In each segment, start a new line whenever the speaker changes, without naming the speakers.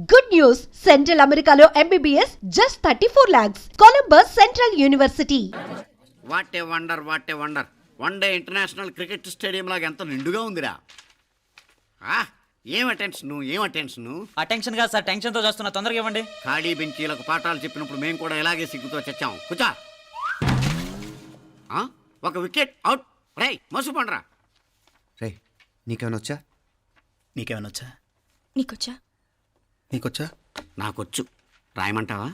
Good news! Central Americano MBBS just 34 lakhs. Columbus Central University.
What a wonder one day international cricket stadium లాగా ఎంత నిండుగా ఉందిరా. ఏం attention
attention కాదు sir, టెన్షన్తో చూస్తున్నా, తొందరగా ఇవ్వండి.
ఖాళీ బెంచీలకు పాఠాలు చెప్పినప్పుడు మేము కూడా ఇలాగే సిగ్గుతో చచ్చాం. కూర్చో. ఒక వికెట్ అవుట్. రై మసు పండరా.
రే నీకేమైనా వచ్చా?
నీకేమైనా వచ్చా?
నీకొచ్చా?
నీకొచ్చా?
నాకొచ్చు. రాయమంటావా?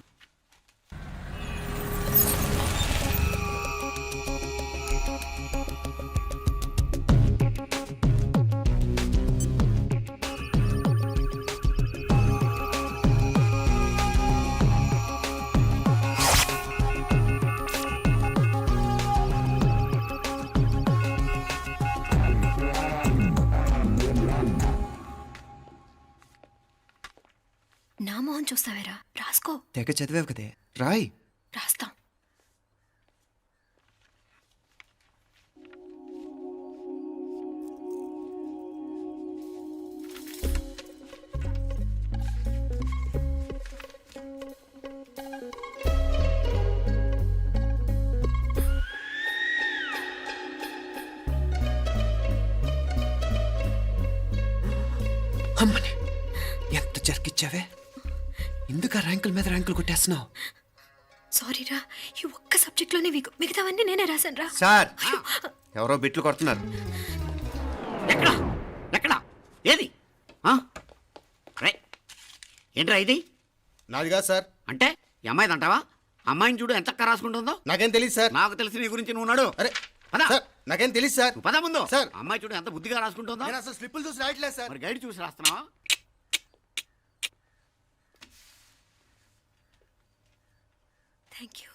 నా మొహం చూస్తావేరా, రాసుకో.
తెగ చదివావు కదే, రాయ్.
రాస్తాం.
అమ్మని ఎంత జరికిచ్చావే, ఎందుకు ర్యాంకుల మీద ర్యాంకులు కొట్టేస్తున్నావు?
సారీరా, ఈ ఒక్క సబ్జెక్ట్లోనే మిగతావన్నీ నేనే రాశాను రా.
సార్, ఎవరో బిట్లు కొడుతున్నారు.
ఎక్కడా ఏది? ఏంట్రా ఇది?
నాది కాదు సార్.
అంటే ఈ అమ్మాయిది అంటావా? అమ్మాయిని చూడు ఎంత రాసుకుంటుందో.
నాకేం తెలియదు సార్.
నాకు తెలిసి నీ గురించి నువ్వు నాడు.
అరే
పదా
సార్, నాకేం తెలియదు సార్.
పదా ముందు.
సార్,
అమ్మాయి చూడు ఎంత బుద్ధిగా రాసుకుంటుందో.
నేను అసలు స్లిప్పులు చూసి రాయట్లేదు సార్.
మరి గైడ్ చూసి రాస్తున్నావా?
Thank you.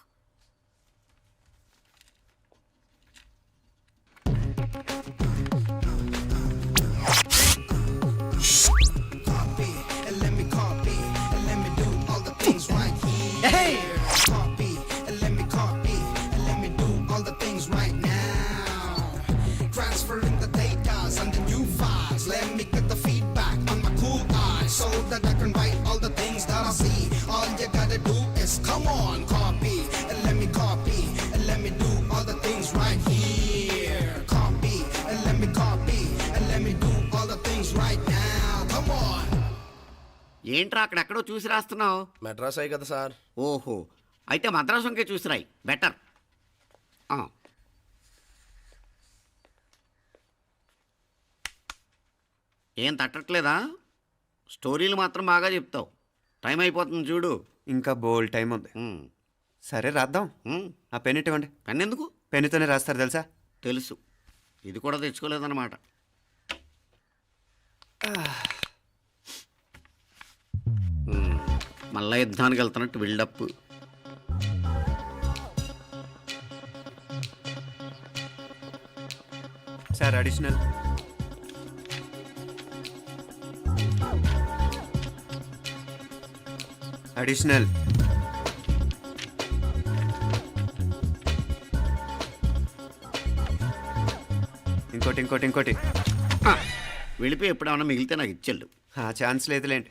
Transferring the data and the new files. Let me get the feedback on my cool eyes so that I can write all the things that I see. All you gotta do is come on, copy, and let me copy, and let me do all the things right here. Copy, and let me copy, and let me do all the things right now. Come on.
ఏంట్రా అక్కడెక్కడో చూసి రాస్తున్నావు?
మెడ్రాస్ అయ్యి కదా sir.
ఓహో, అయితే మద్రాసు వంకే చూసి రాయి, better. ఏం తట్టట్లేదా? స్టోరీలు మాత్రం బాగా చెప్తావు. టైం అయిపోతుంది చూడు.
ఇంకా బోల్డ్ టైం ఉంది. సరే రాద్దాం. ఆ పెన్ ఇవ్వండి.
పెన్ ఎందుకు?
పెన్నుతోనే రాస్తారు తెలుసా?
తెలుసు. ఇది కూడా తెచ్చుకోలేదన్నమాట. మళ్ళా యుద్ధానికి వెళ్తున్నట్టు బిల్డప్.
Sir additional. అడిషనల్. ఇంకోటి.
వెళ్ళిపోయి ఎప్పుడేమన్నా మిగిలితే నాకు ఇచ్చెళ్ళు.
ఆ ఛాన్స్ లేదులేండి.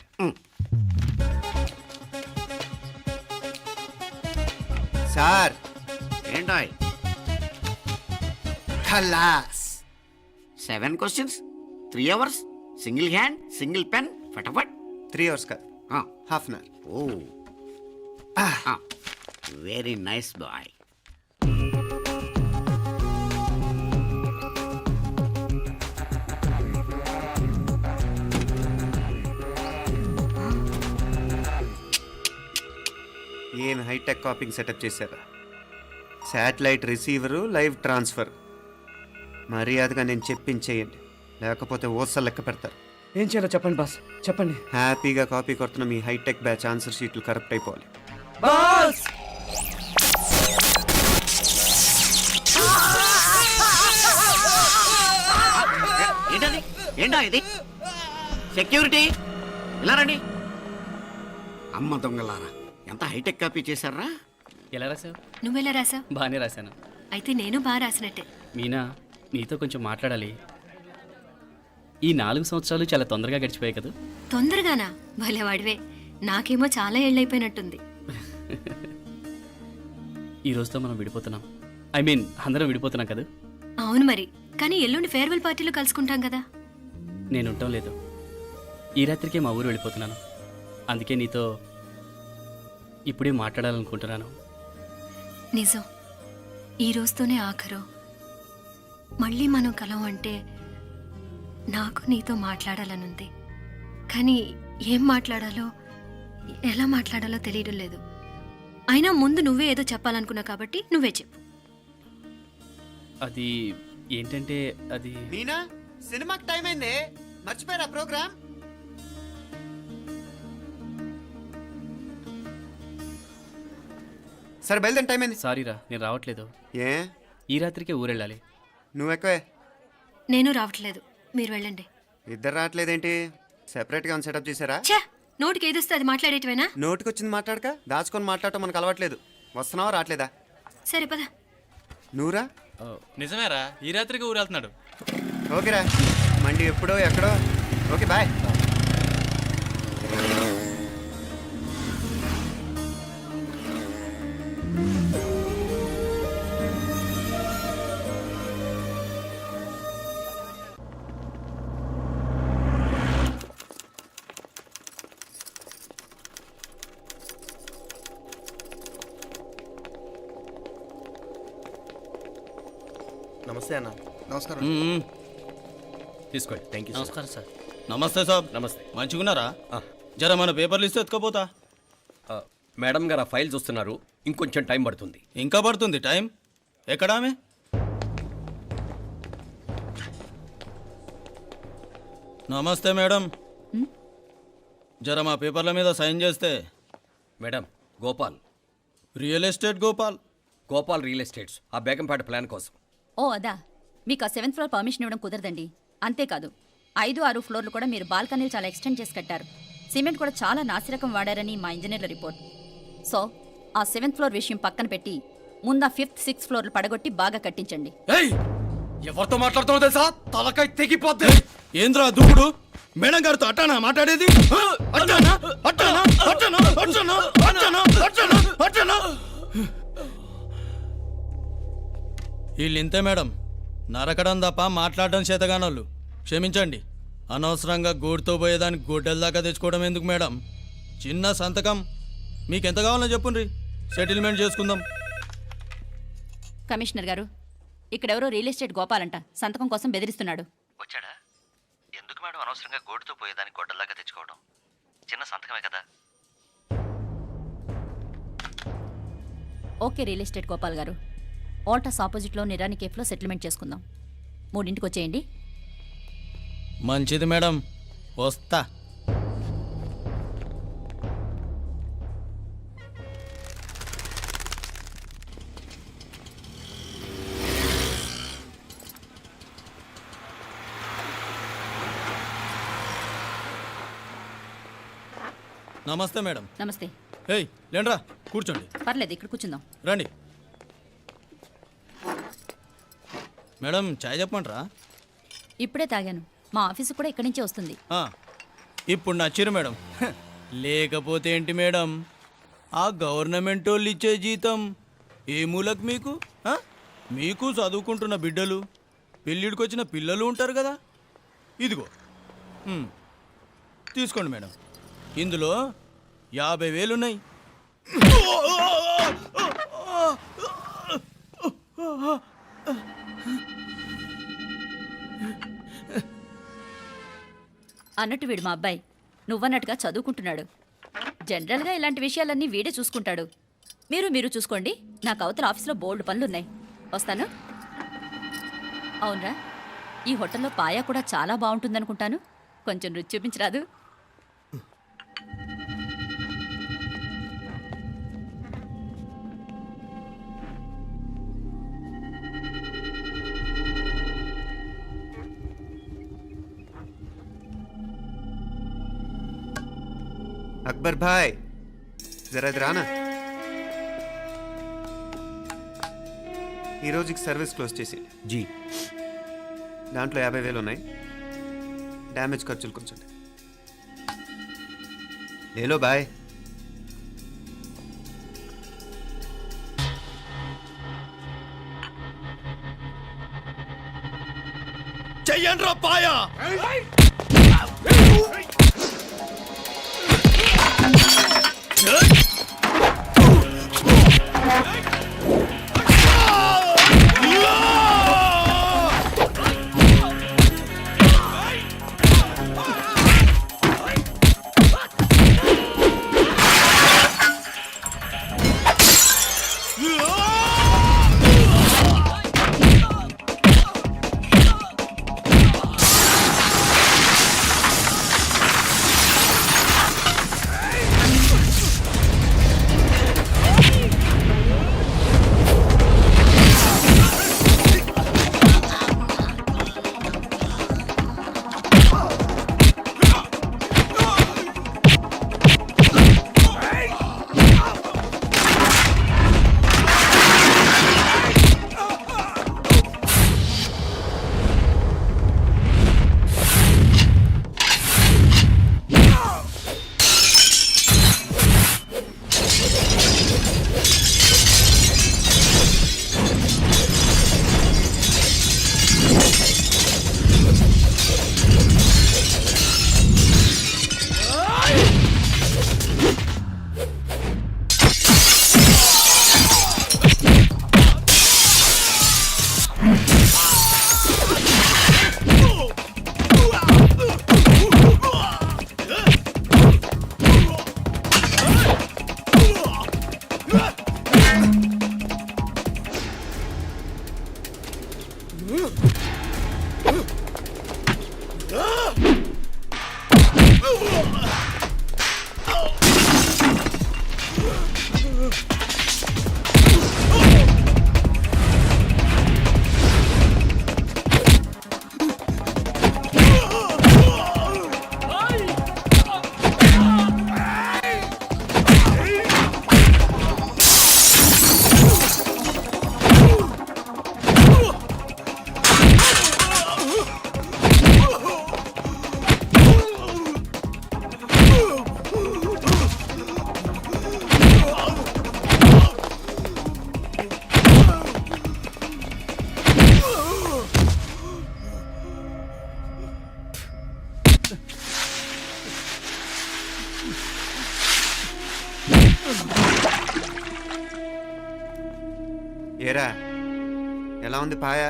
సార్
ఏంటాయ్?
ఖలాస్.
7 questions, 3 hours, single hand, single pen, ఫటాఫట్.
3 hours కాదు, half an hour.
Oh, very nice boy.
ఏం హైటెక్ కాపింగ్ సెటప్ చేశారా? Satellite receiver, live transfer. మర్యాదగా నేను చెప్పించేయండి, లేకపోతే ఓసలు లెక్క పెడతారు.
ఏం చేయాలో చెప్పండి బాస్, చెప్పండి.
హ్యాపీగా కాపీ కొడుతున్న మీ హైటెక్ బ్యాచ్ ఆన్సర్ షీట్లు కరెక్ట్ అయిపోవాలి.
బాస్
ఏంటా ఇది? సెక్యూరిటీ ఇలా రండి. అమ్మ దొంగలారా, ఎంత హైటెక్ కాపీ చేశారా?
ఎలా రాసావు?
నువ్వెలా రాసావు?
బాగానే రాశాను.
అయితే నేను బాగా రాసినట్టే.
మీనా, నీతో కొంచెం మాట్లాడాలి. ఈ 4 సంవత్సరాలు చాలా తొందరగా గడిచిపోయాయి కదా?
తొందరగానా? భలే వాడివే. నాకేమో చాలా ఏళ్ళైపోయినట్టుంది.
ఈ రోజుతో మనం విడిపోతున్నాం. ఐ మీన్ అందరం విడిపోతున్నాం కదా.
అవును మరి, కానీ ఎల్లుండి ఫేర్వెల్ పార్టీలో కలుసుకుంటాం కదా.
నేను ఉండటం లేదు. ఈ రాత్రికే మా ఊరు వెళ్ళిపోతున్నాను. అందుకే నీతో ఇప్పుడే మాట్లాడాలనుకుంటున్నాను.
నిజం, ఈ రోజుతోనే ఆఖరు. మళ్ళీ మనం కలం అంటే నాకు నీతో మాట్లాడాలనుంది. కానీ ఏం మాట్లాడాలో ఎలా మాట్లాడాలో తెలియడం లేదు. అయినా ముందు నువ్వే ఏదో చెప్పాలనుకున్నా కాబట్టి నువ్వే చెప్పు.
అది ఏంటంటే అది
మీనా సినిమాకి టైం అయింది, మర్చిపోయారా ప్రోగ్రామ్? సరే బయలుదేరి, టైం అయింది.
సారీరా, నేను రావట్లేదు.
ఏ
ఈ రాత్రికే ఊరెళ్ళాలి.
నువ్వు ఎక్కువే.
నేను రావట్లేదు, మీరు వెళ్ళండి.
ఇద్దరు రావట్లేదేంటి? సెపరేట్గా సెటప్ చేశారా?
ఛే, నోటికి ఏదొస్తే అది మాట్లాడేటివేనా?
నోటికి వచ్చింది మాట్లాడక దాచుకొని మాట్లాడటం మనకు అలవాట్లేదు. వస్తున్నావా రావట్లేదా?
సరే పద.
నువ్వురా.
నిజమేరా, ఈ రాత్రికి ఊరు వెళ్తున్నాడు.
ఓకేరా, మండి ఎప్పుడో ఎక్కడో. Okay bye.
నమస్తే అన్న. నమస్కారం.
తీసుకోండి. Thank you.
నమస్కారం సార్.
నమస్తే సాబ్.
నమస్తే.
మంచిగున్నారా? జర మన పేపర్లు ఇస్తే ఎత్తుకోపోతా.
మేడం గారు ఆ ఫైల్ చూస్తున్నారు, ఇంకొంచెం టైం పడుతుంది.
ఇంకా పడుతుంది టైం. ఎక్కడా ఆమె? నమస్తే మేడం. జర మా పేపర్ల మీద సైన్ చేస్తే.
Madam, Gopal.
Real estate Gopal.
Gopal real estates, ఆ బేగంపేట ప్లాన్ కోసం.
ఓ అదా, మీకు ఆ 7th ఫ్లోర్ పర్మిషన్ ఇవ్వడం కుదరదండి. అంతేకాదు 5, 6 ఫ్లోర్లు కూడా మీరు బాల్కనీలు చాలా ఎక్స్టెండ్ చేసి కట్టారు. సిమెంట్ కూడా చాలా నాసిరకం వాడారని మా ఇంజనీర్ల రిపోర్ట్. సో ఆ 7th ఫ్లోర్ విషయం పక్కన పెట్టి ముందు ఆ 5th, 6th ఫ్లోర్లు పడగొట్టి బాగా కట్టించండి.
ఎవరితో మాట్లాడుతున్నావు తెలుసా? తలకాయ తెగిపోద్ది. ఏంద్రా దూకుడు? మేడం గారితో అట్టానా మాట్లాడేది? అట్టానా అట్టానా అట్టానా అట్టానా అట్టానా అట్టానా అట్టానా? వీళ్ళు ఇంతే మేడం, నరకడం తప్ప మాట్లాడడం చేతగానోళ్ళు. క్షమించండి, అనవసరంగా గోడుతో పోయేదానికి గొడ్డల దాకా తెచ్చుకోవడం ఎందుకు మేడం? చిన్న సంతకం మీకెంత కావాలో చెప్పుండ్రి, సెటిల్మెంట్ చేసుకుందాం.
కమిషనర్ గారు, ఇక్కడెవరో రియల్ ఎస్టేట్ గోపాలంట సంతకం కోసం బెదిరిస్తున్నాడు.
వచ్చాడా? ఎందుకు మేడం అనవసరంగా గోడుతో పోయేదానికి గొడ్డల్లాగా తెచ్చుకోవడం? చిన్న సంతకమే కదా.
ఓకే రియల్ ఎస్టేట్ గోపాల్ గారు, ఆల్టాస్ ఆపోజిట్లో నిరాని కేఫ్లో సెటిల్మెంట్ చేసుకుందాం. 3ంటికి వచ్చేయండి.
మంచిది మేడం, వస్తా. నమస్తే మేడం.
నమస్తే.
ఏయ్ లేండ్రా, కూర్చోండి.
పర్లేదు, ఇక్కడ కూర్చుందాం.
రండి మేడం, చాయ్ చెప్పమంటారా?
ఇప్పుడే తాగాను. మా ఆఫీసు కూడా ఇక్కడి నుంచే వస్తుంది.
ఇప్పుడు నచ్చిరు మేడం. లేకపోతే ఏంటి మేడం, ఆ గవర్నమెంట్ వాళ్ళు ఇచ్చే జీతం ఏ మూలకు మీకు? మీకు చదువుకుంటున్న బిడ్డలు, పెళ్ళిడికి వచ్చిన పిల్లలు ఉంటారు కదా. ఇదిగో తీసుకోండి మేడం, ఇందులో 50,000 ఉన్నాయి.
అన్నట్టు వీడు మా అబ్బాయి నువ్వన్నట్టుగా చదువుకుంటున్నాడు. జనరల్గా ఇలాంటి విషయాలన్నీ వీడే చూసుకుంటాడు. మీరు చూసుకోండి, నాకు అవతల ఆఫీస్లో బోల్డ్ పనులున్నాయి. వస్తాను. అవునరా, ఈ హోటల్లో పాయా కూడా చాలా బాగుంటుందనుకుంటాను. కొంచెం రుచి చూపించరాదు?
అక్బర్ భాయ్, జరా ఇది రానా. ఈ రోజుకి సర్వీస్ క్లోజ్ చేసి
జీ,
దాంట్లో 50,000 ఉన్నాయి. డ్యామేజ్ ఖర్చులు కొంచెం లేలో బాయ్.
ఎయ్యండ్రా పాయా.
ఏరా ఎలా ఉంది పాయ?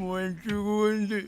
మంచిగా ఉంది.